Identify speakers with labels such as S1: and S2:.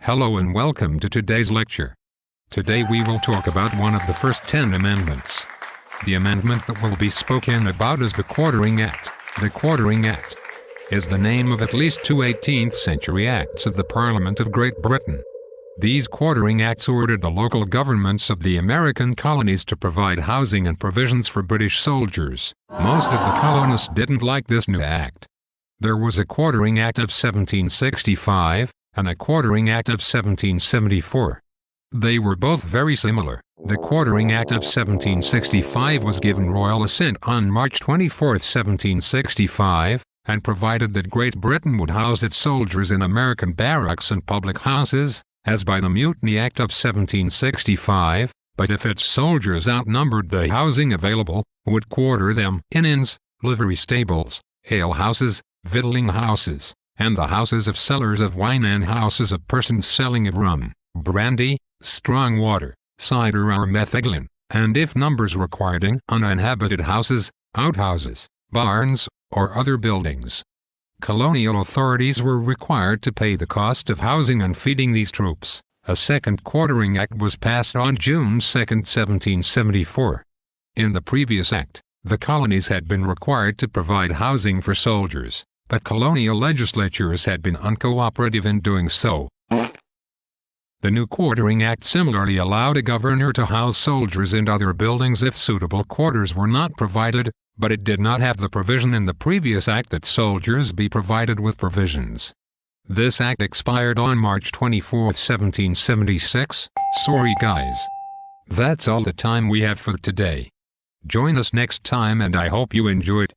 S1: Hello and welcome to today's lecture. Today we will talk about one of the first 10 amendments. The amendment that will be spoken about is the Quartering Act. The Quartering Act is the name of at least two 18th century acts of the Parliament of Great Britain. These Quartering Acts ordered the local governments of the American colonies to provide housing and provisions for British soldiers. Most of the colonists didn't like this new act. There was a Quartering Act of 1765, and a Quartering Act of 1774. They were both very similar. The Quartering Act of 1765 was given royal assent on March 24, 1765, and provided that Great Britain would house its soldiers in American barracks and public houses, as by the Mutiny Act of 1765, but if its soldiers outnumbered the housing available, would quarter them in inns, livery stables, alehouses, victualling houses, and the houses of sellers of wine and houses of persons selling of rum, brandy, strong water, cider or metheglin, and if numbers required in uninhabited houses, outhouses, barns, or other buildings. Colonial authorities were required to pay the cost of housing and feeding these troops. A second Quartering Act was passed on June 2, 1774. In the previous act, the colonies had been required to provide housing for soldiers, but colonial legislatures had been uncooperative in doing so. The new Quartering Act similarly allowed a governor to house soldiers in other buildings if suitable quarters were not provided, but it did not have the provision in the previous act that soldiers be provided with provisions. This act expired on March 24, 1776. Sorry guys. That's all the time we have for today. Join us next time and I hope you enjoyed.